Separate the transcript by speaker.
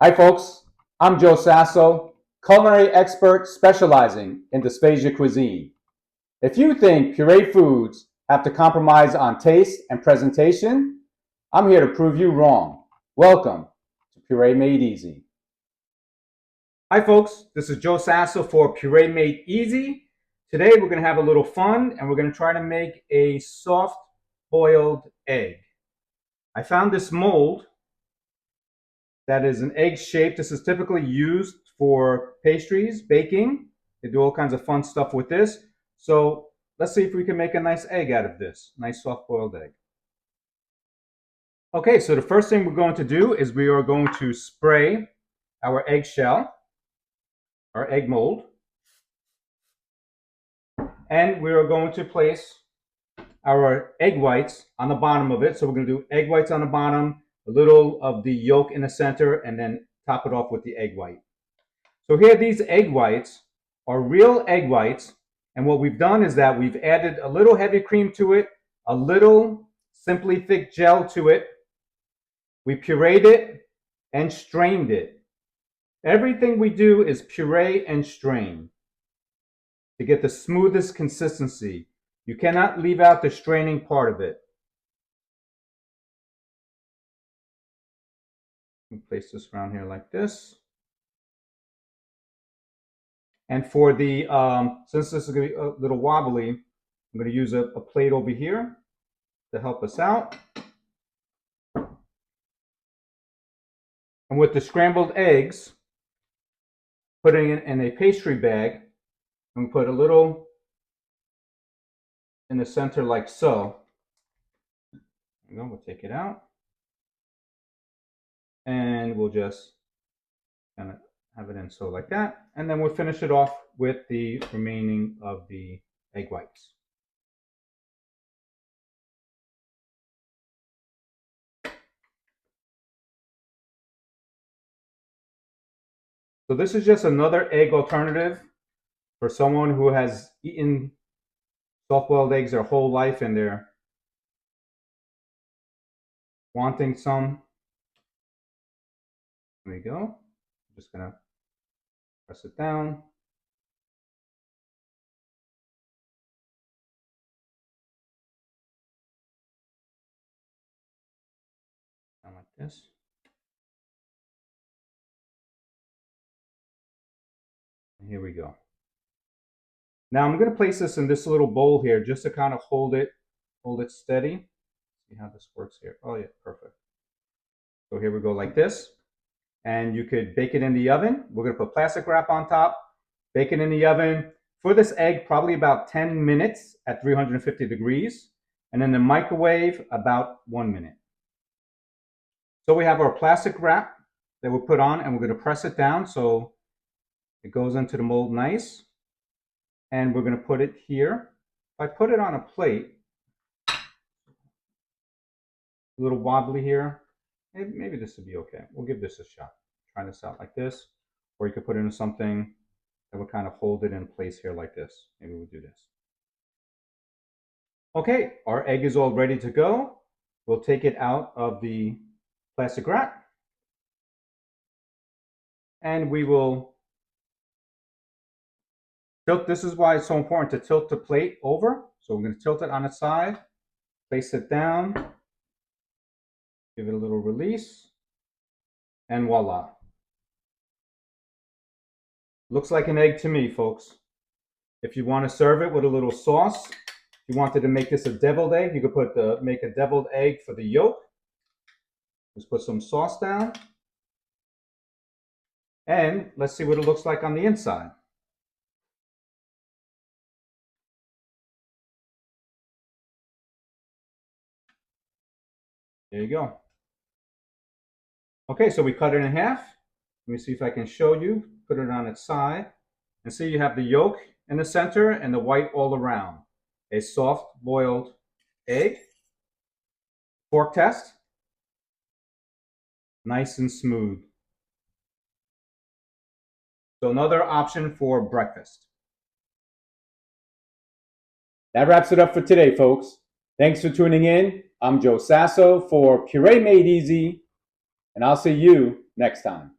Speaker 1: Hi folks, I'm Joe Sasso, culinary expert specializing in dysphagia cuisine. If you think pureed foods have to compromise on taste and presentation, I'm here to prove you wrong. Welcome to Puree Made Easy. Hi folks, this is Joe Sasso for Puree Made Easy. Today we're going to have a little fun and we're going to try to make a soft boiled egg. I found this mold that is an egg shape. This is typically used for pastries, baking. They do all kinds of fun stuff with this. So let's see if we can make a nice egg out of this. Nice soft boiled egg. Okay, so the first thing we're going to do is we are going to spray our eggshell, our egg mold, and we are going to place our egg whites on the bottom of it. So we're going to do egg whites on the bottom, a little of the yolk in the center, and then top it off with the egg white. So here, these egg whites are real egg whites, and what we've done is that we've added a little heavy cream to it, a little Simply Thick gel to it. We pureed it and strained it. Everything we do is puree and strain to get the smoothest consistency. You cannot leave out the straining part of it. Place this around here like this. And for the, since this is going to be a little wobbly, I'm going to use a plate over here to help us out. And with the scrambled eggs, putting it in a pastry bag, and put a little in the center like so. There we go, we'll take it out. And we'll just kind of have it in so like that. And then we'll finish it off with the remaining of the egg whites. So this is just another egg alternative for someone who has eaten soft-boiled eggs their whole life and they're wanting some. There we go. I'm just gonna press it down. Down like this. And here we go. Now I'm going to place this in this little bowl here just to kind of hold it steady. See how this works here. Oh yeah, perfect. So here we go like this. And you could bake it in the oven. We're going to put plastic wrap on top, bake it in the oven. For this egg, probably about 10 minutes at 350 degrees. And in the microwave, about 1 minute. So we have our plastic wrap that we'll put on and we're going to press it down so it goes into the mold nice. And we're going to put it here. If I put it on a plate, a little wobbly here, maybe this would be okay. We'll give this a shot. Try this out like this. Or you could put it in something that would kind of hold it in place here like this. Maybe we'll do this. Okay, our egg is all ready to go. We'll take it out of the plastic wrap. And we will tilt. This is why it's so important to tilt the plate over. So we're going to tilt it on its side, place it down, give it a little release, and voila. Looks like an egg to me, folks. If you want to serve it with a little sauce, if you wanted to make this a deviled egg, you could make a deviled egg for the yolk. Just put some sauce down. And let's see what it looks like on the inside. There you go. Okay, so we cut it in half. Let me see if I can show you. Put it on its side. And see, you have the yolk in the center and the white all around. A soft boiled egg. Fork test. Nice and smooth. So another option for breakfast. That wraps it up for today, folks. Thanks for tuning in. I'm Joe Sasso for Puree Made Easy, and I'll see you next time.